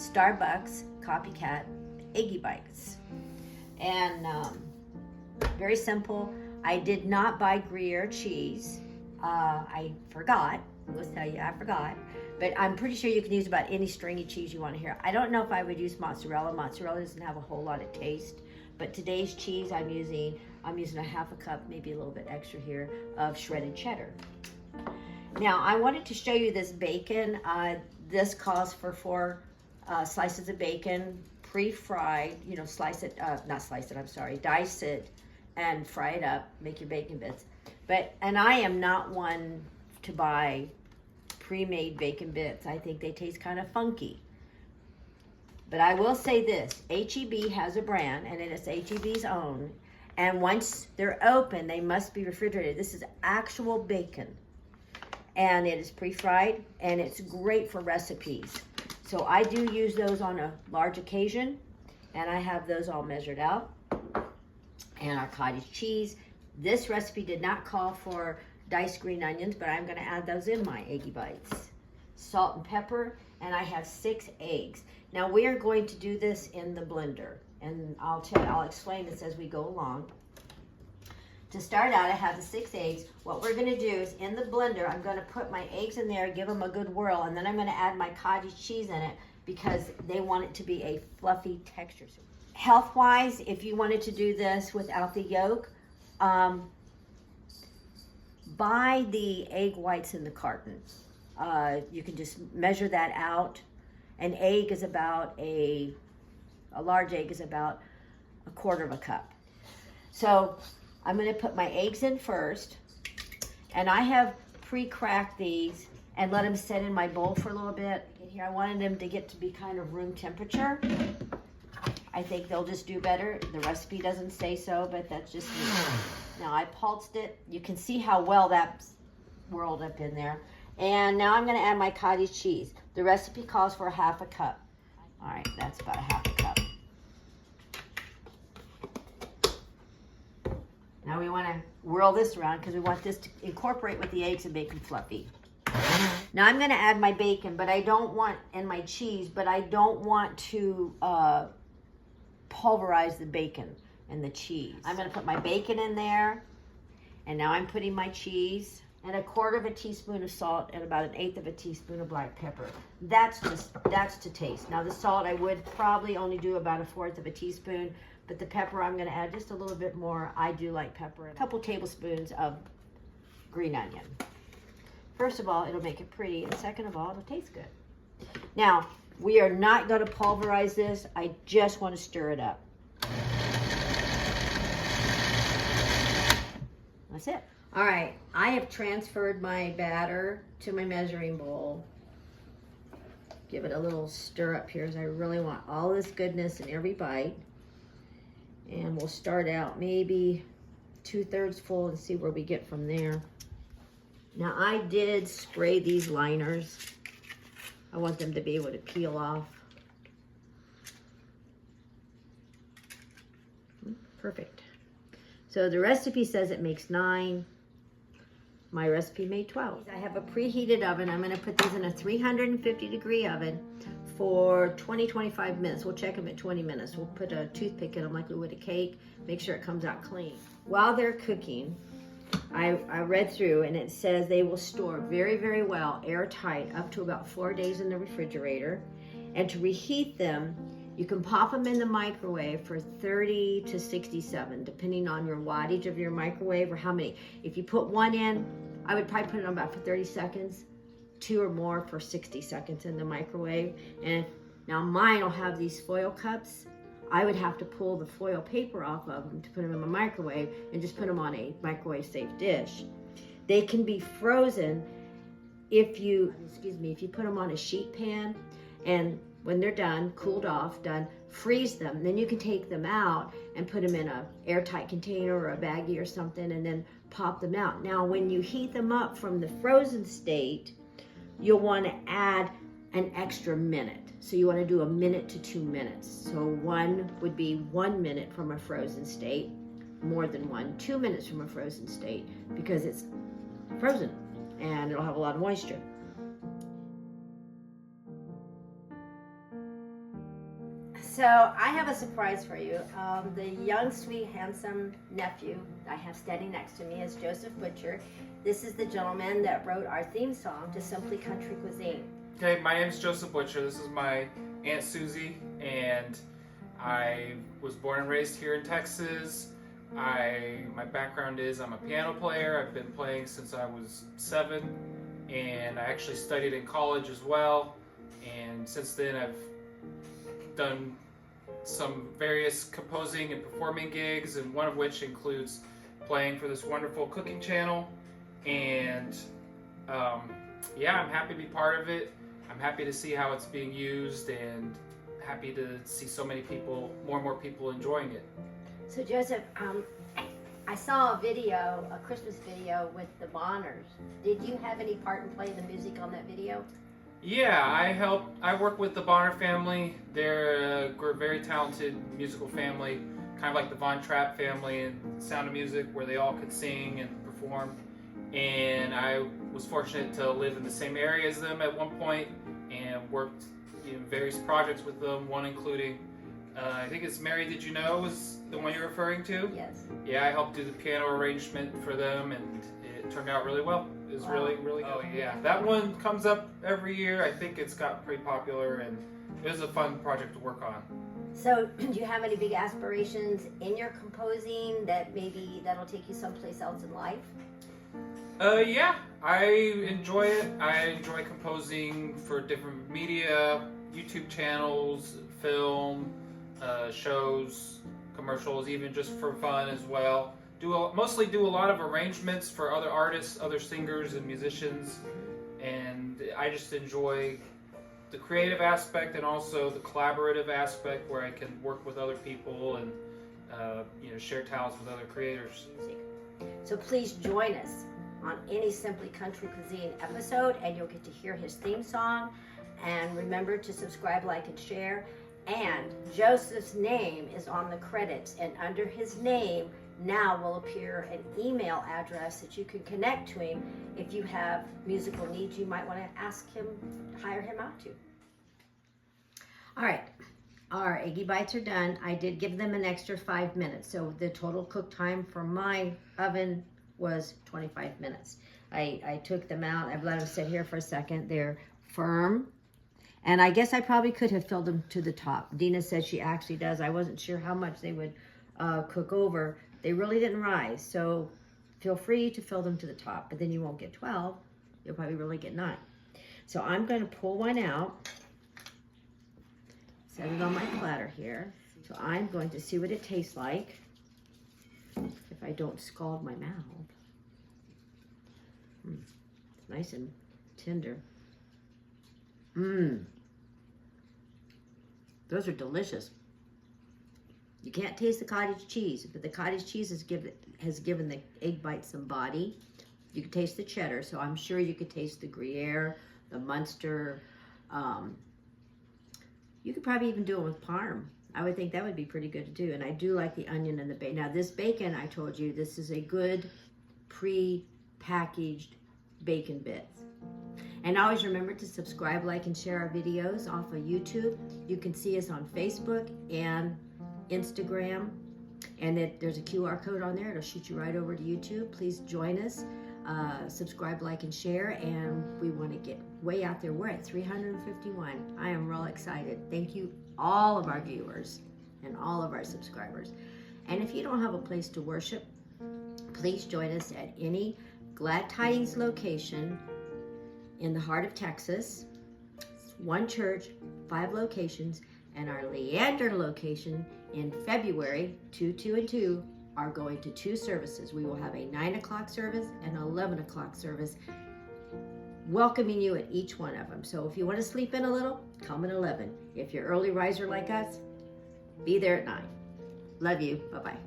Starbucks Copycat Eggy Bites. And very simple. I did not buy Gruyere cheese. I forgot. Let's tell you, I forgot. But I'm pretty sure you can use about any stringy cheese you want here. I don't know if I would use mozzarella. Mozzarella doesn't have a whole lot of taste. But today's cheese I'm using a half a cup, maybe a little bit extra here, of shredded cheddar. Now, I wanted to show you this bacon. This calls for 4 slices of bacon, pre-fried, you know, dice it and fry it up, make your bacon bits. And I am not one to buy pre-made bacon bits. I think they taste kind of funky. But I will say this, H-E-B has a brand, and it is H-E-B's own. And once they're open, they must be refrigerated. This is actual bacon. And it is pre-fried, and it's great for recipes. So I do use those on a large occasion, and I have those all measured out. And our cottage cheese. This recipe did not call for diced green onions, but I'm gonna add those in my Eggy Bites. Salt and pepper, and I have 6 eggs. Now we are going to do this in the blender, and I'll explain this as we go along. To start out, I have the 6 eggs. What we're gonna do is in the blender, I'm gonna put my eggs in there, give them a good whirl, and then I'm gonna add my cottage cheese in it because they want it to be a fluffy texture. Health-wise, if you wanted to do this without the yolk, buy the egg whites in the carton. You can just measure that out. An egg is about a large egg is about 1/4 cup. So I'm going to put my eggs in first, and I have pre-cracked these and let them sit in my bowl for a little bit. Here, I wanted them to get to be kind of room temperature. I think they'll just do better. The recipe doesn't say so, but that's just me. Now I pulsed it. You can see how well that's whirled up in there. And now I'm going to add my cottage cheese. The recipe calls for 1/2 cup. All right, that's about 1/2 cup. Now we want to whirl this around because we want this to incorporate with the eggs and make them fluffy. Now I'm going to add my bacon, but I don't want, and my cheese, but I don't want to pulverize the bacon and the cheese. I'm going to put my bacon in there, and now I'm putting my cheese, and 1/4 teaspoon of salt, and about 1/8 teaspoon of black pepper. That's to taste. Now the salt I would probably only do about 1/4 teaspoon, but the pepper I'm going to add just a little bit more. I do like pepper. A couple tablespoons of green onion. First of all, it'll make it pretty, and second of all, it'll taste good. Now, we are not going to pulverize this. I just want to stir it up. That's it. All right, I have transferred my batter to my measuring bowl. Give it a little stir up here, as I really want all this goodness in every bite. And we'll start out maybe 2/3 full and see where we get from there. Now I did spray these liners. I want them to be able to peel off. Perfect. So the recipe says it makes 9. My recipe made 12. I have a preheated oven. I'm going to put these in a 350-degree oven for 20-25 minutes. We'll check them at 20 minutes. We'll put a toothpick in them like we would a cake. Make sure it comes out clean. While they're cooking, I read through, and it says they will store very, very well, airtight, up to about 4 days in the refrigerator. And to reheat them, you can pop them in the microwave for 30 to 67, depending on your wattage of your microwave or how many. If you put 1 in, I would probably put it on about for 30 seconds, 2 or more for 60 seconds in the microwave. And now mine will have these foil cups. I would have to pull the foil paper off of them to put them in my microwave and just put them on a microwave safe dish. They can be frozen if you put them on a sheet pan, and when they're done, cooled off, done, freeze them. Then you can take them out and put them in a airtight container or a baggie or something, and then pop them out. Now, when you heat them up from the frozen state, you'll want to add an extra minute. So you want to do 1 to 2 minutes. So 1 would be 1 minute from a frozen state, more than 1, 2 minutes from a frozen state, because it's frozen and it'll have a lot of moisture. So I have a surprise for you. The young, sweet, handsome nephew I have standing next to me is Joseph Butcher. This is the gentleman that wrote our theme song to Simply Country Cuisine. Okay, my name is Joseph Butcher. This is my Aunt Susie, and I was born and raised here in Texas. My background is I'm a piano player. I've been playing since I was 7, and I actually studied in college as well. And since then, I've done some various composing and performing gigs, and one of which includes playing for this wonderful cooking channel. And yeah, I'm happy to be part of it. I'm happy to see how it's being used, and happy to see so many people, more and more people enjoying it. So Joseph, I saw a video, a Christmas video with the Bonners. Did you have any part in playing the music on that video? Yeah, I work with the Bonner family. We're a very talented musical family, kind of like the Von Trapp family and Sound of Music, where they all could sing and perform. And I was fortunate to live in the same area as them at one point, and worked in various projects with them, one including, I think it's Mary Did You Know was the one you're referring to? Yes. Yeah, I helped do the piano arrangement for them, and it turned out really well. It was really good. Oh yeah, that one comes up every year. I think it's got pretty popular, and it was a fun project to work on. So do you have any big aspirations in your composing that maybe that'll take you someplace else in life? Yeah, I enjoy it. I enjoy composing for different media, YouTube channels, film, shows, commercials, even just for fun as well. Mostly do a lot of arrangements for other artists, other singers and musicians, and I just enjoy the creative aspect and also the collaborative aspect where I can work with other people and share talents with other creators. So please join us on any Simply Country Cuisine episode, and you'll get to hear his theme song. And remember to subscribe, like, and share. And Joseph's name is on the credits, and under his name now will appear an email address that you can connect to him if you have musical needs you might want to ask him, hire him out to. All right, our Eggy Bites are done. I did give them an extra 5 minutes, so the total cook time for my oven was 25 minutes. I took them out. I've let them sit here for a second. They're firm. And I guess I probably could have filled them to the top. Dina said she actually does. I wasn't sure how much they would cook over. They really didn't rise. So feel free to fill them to the top. But then you won't get 12. You'll probably really get 9. So I'm going to pull one out. Set it on my platter here. So I'm going to see what it tastes like. If I don't scald my mouth. It's nice and tender. Those are delicious. You can't taste the cottage cheese, but the cottage cheese has given the egg bites some body. You can taste the cheddar, so I'm sure you could taste the Gruyere, the Munster. You could probably even do it with Parm. I would think that would be pretty good to do. And I do like the onion and the bacon. Now this bacon, I told you, this is a good pre-packaged bacon bits. And always remember to subscribe, like, and share our videos off of YouTube. You can see us on Facebook and Instagram. And there's a QR code on there. It'll shoot you right over to YouTube. Please join us. Subscribe, like, and share. And we want to get way out there. We're at 351. I am real excited. Thank you, all of our viewers and all of our subscribers. And if you don't have a place to worship, please join us at any Glad Tidings location in the heart of Texas. It's one church, 5 locations, and our Leander location in February, 2, 2, and 2, are going to 2 services. We will have a 9 o'clock service and an 11 o'clock service, welcoming you at each one of them. So if you want to sleep in a little, come at 11. If you're early riser like us, be there at 9. Love you. Bye-bye.